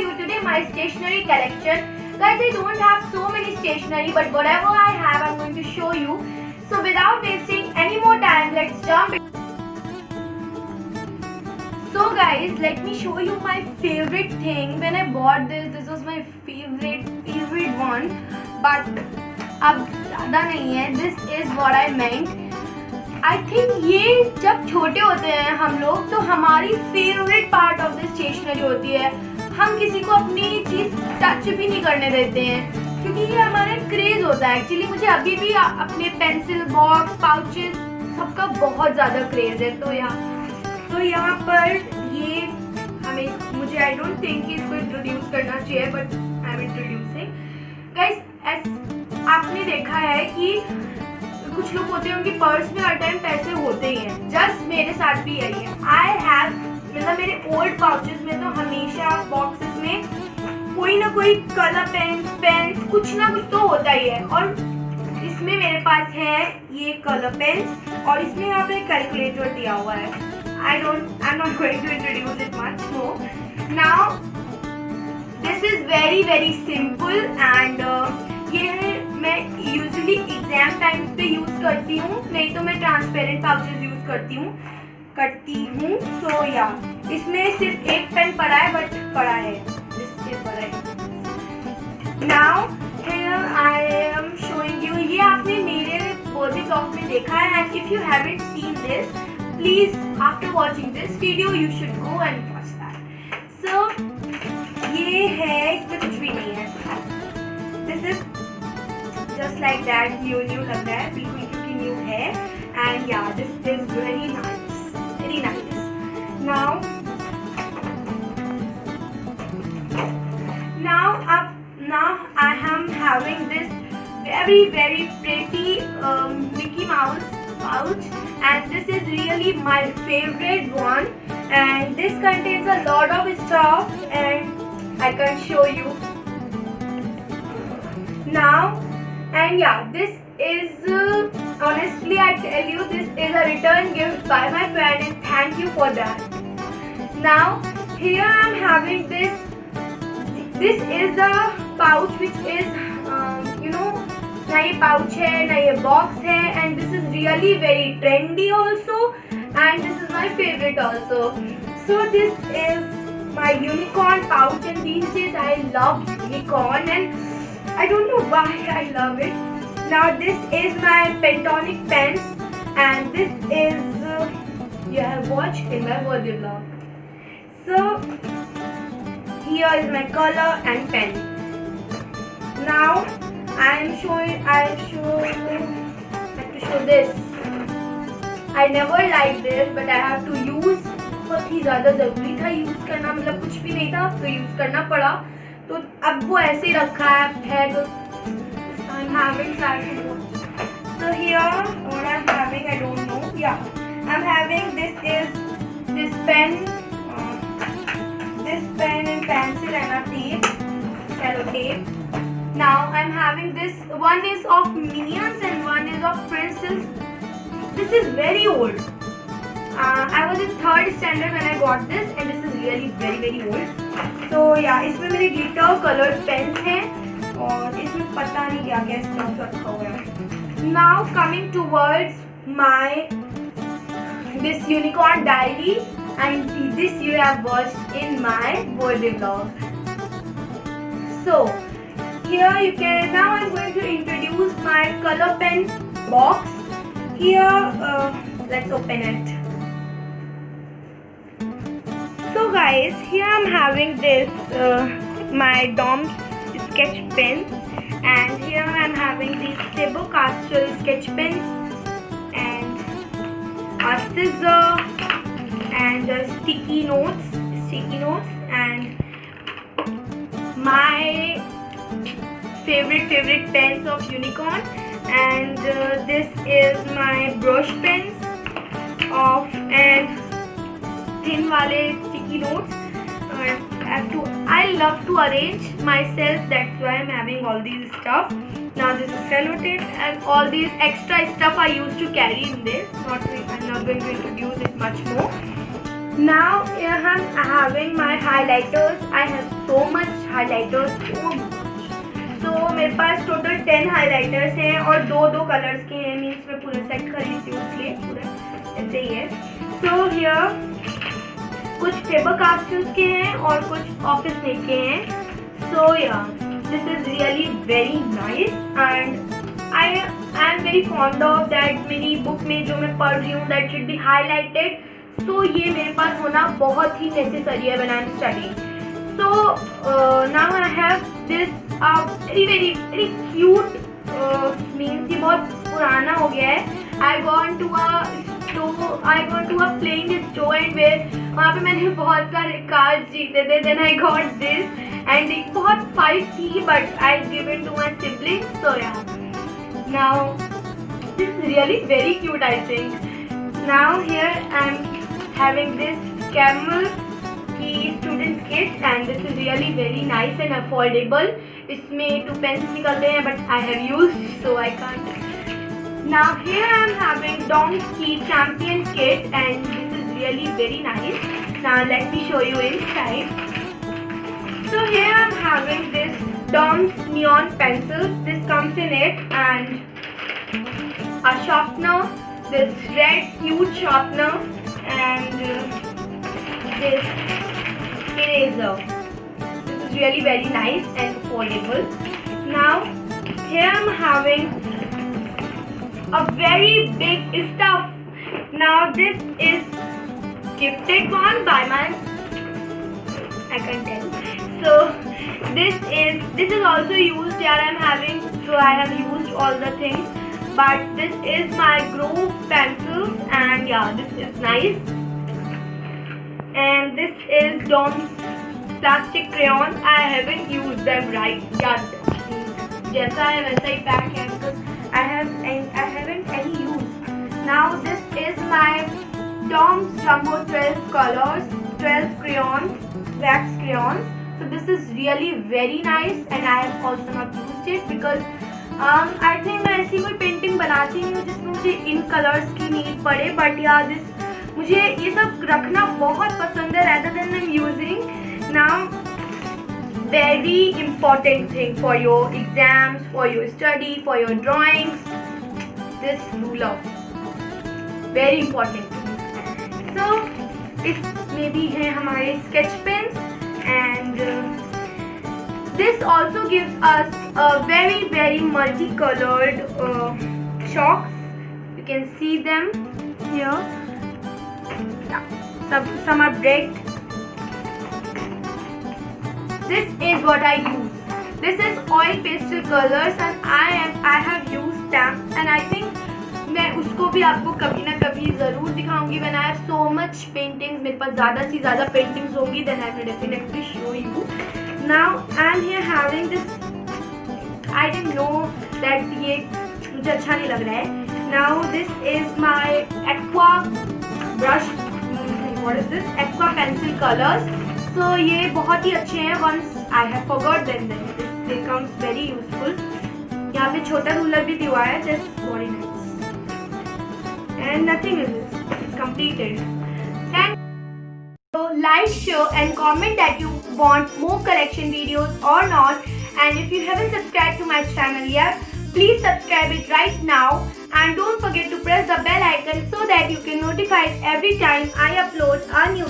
you today my stationery collection. Guys, I don't have so many stationery, but whatever I have, I'm going to show you. So without wasting any more time, let's jump in. So guys, let me show you my favorite thing. When I bought this was my favorite one. But अब ज़्यादा नहीं है. This is what I meant. I think ये जब छोटे होते हैं हम लोग तो हमारी favourite part of the stationery होती है. हम किसी को अपनी चीज़ टच भी नहीं करने देते हैं क्योंकि ये हमारा क्रेज होता है. एक्चुअली मुझे अभी भी अपने पेंसिल बॉक्स पाउचेस सबका बहुत ज़्यादा क्रेज है. तो यहाँ पर ये मुझे आई डोंट थिंक इसको इंट्रोड्यूस करना चाहिए, but I am introducing. Guys, आपने देखा है कि कुछ लोग होते हैं उनकी पर्स में हर टाइम पैसे होते ही हैं. जस्ट मेरे साथ भी यही है. आई हैव मतलब मेरे ओल्ड पाउचेस में तो हमेशा बॉक्सेस में कोई ना कोई कलर पेन्स कुछ ना कुछ तो होता ही है. और इसमें मेरे पास है ये कलर पेन्स और इसमें यहाँ पे कैलकुलेटर दिया हुआ है. I am not going to introduce it much more now. This is very simple and ये मैं यूजुअली एग्जाम टाइम्स पे यूज करती हूँ, नहीं तो मैं ट्रांसपेरेंट पाउचेस यूज करती हूँ. सो या इसमें सिर्फ एक पेन पड़ा है, बट पड़ा है now. Here I am showing you. ये आपने मेरे बर्थडे ब्लॉग में देखा है and if you haven't seen this, please after watching this video you should go and watch that. So ये है, इसमें कुछ भी नहीं है. This is just like that, new लग रहा है बिल्कुल क्योंकि न्यू है. and yeah, this is very nice. now I am having this very pretty Mickey Mouse pouch, and this is really my favorite one, and this contains a lot of stuff and I can show you now. And yeah, this is honestly I tell you, this is a return gift by my friend and thank you for that. Now here I am having this is the pouch which is ना ये pouch है ना ये box है, and this is really very trendy also, and this is my favorite also. So this is my unicorn pouch, and these days I love unicorn and I don't know why I love it. Now this is my Pentonic pens, and this is you have watched in my birthday vlog. So here is my color and pen. Now I have to show this. I never liked this, but I have to use. बहुत ही ज़्यादा ज़रूरी था use करना, मतलब कुछ भी नहीं था तो यूज़ करना पड़ा. तो अब वो ऐसे ही रखा है तो I'm having that. So here what I'm having, I don't know. Yeah, I'm having this pen and pencil and a tape, sellotape. Now I'm having this. One is of Minions and one is of Princess. This is very old. I was in 3rd standard when I got this, and this is really very old. तो या इसमें मेरे glitter coloured pens हैं और इसमें पता नहीं क्या स्टफ रखा हुआ है. Now coming towards my this unicorn diary, and this you have watched in my birthday vlog. So here you can, now I'm going to introduce my color pen box. Here let's open it. So guys, here I'm having this my Dom's sketch pen, and here I'm having these Faber-Castell sketch pens and a scissor and sticky notes and my favorite pens of Unicorn, and this is my brush pens of and thin वाले sticky notes. I love to arrange myself, that's why I'm having all these stuff. Now this is sellotape and all these extra stuff I used to carry in this. I'm not going to introduce it much more. Now here I'm having my highlighters. I have so much highlighters so much. So मेरे पास total 10 highlighters हैं और दो colours के हैं, means मैं पूरा set खरीदती हूँ इसलिए पूरा ऐसे ही है. सो हियर कुछ फेबर कास्टल्स के हैं और कुछ ऑफिस मेक के हैं. सो या this is really very nice and I am very fond of that. मेरी बुक में जो मैं पढ़ रही हूँ दैट शुड बी हाईलाइटेड. सो ये मेरे पास होना बहुत ही नेसेसरी है when I am studying. So now I have this very cute means ये बहुत पुराना हो गया है. I gone to a playing store and where वहाँ पे मैंने बहुत सारे cards जीते थे. Then I got this and एक बहुत fight थी but I give it to my siblings. So yeah, now this is really very cute I think. Now here I am having this camel की student kit and this is really very nice and affordable. इसमें 2 pencils निकलते हैं but I have used so I can't. Now here I am having Doms की champion kit and this is really very nice. Now let me show you inside. So here I am having this Doms neon pencils. This comes in it and a sharpener, this red huge sharpener and this eraser. This is really very nice and affordable. Now here I'm having a very big stuff. Now this is gifted one by my, I can't tell. So this is also used here. I'm having, so I have used all the things, but this is my groove pencils and yeah, this is nice. And this is Dom's plastic crayons. I haven't used them right yet. जैसा है वैसा ही pack है because I haven't any use. Now this is my Dom's Jumbo 12 colors, 12 crayons, wax crayons. So this is really very nice and I have also not used it because I think मैं ऐसी कोई painting बनाती नहीं हूँ जिसमें मुझे इन colours की need पड़े. बट यार मुझे ये सब रखना बहुत पसंद है rather than I'm using. Now very important thing for your exams, for your study, for your drawings, this ruler, very important. So इसमें भी है हमारे sketch pens and this also gives us a very multicolored chalks. You can see them here. Some are bright. This is what I use. This is oil pastel colors and I have used them and I think मैं उसको भी आपको कभी ना कभी ज़रूर दिखाऊंगी. When I have so much paintings, मेरे पास ज़्यादा से ज़्यादा paintings होंगी, then I will definitely show you. Now I am here having this. I didn't know that ये मुझे अच्छा नहीं लग रहा है. Now this is my aqua brush. What is this? Aqua pencil colors. So ये बहुत ही अच्छे हैं. Once I have forgot them, then this becomes very useful. यहाँ पे छोटा रूलर भी दिया है. This very nice. And nothing is this. It's completed. Thank you. So like, share and comment that you want more collection videos or not. And if you haven't subscribed to my channel yet, please subscribe it right now. And don't forget to press the bell icon so that you can notified every time I upload a new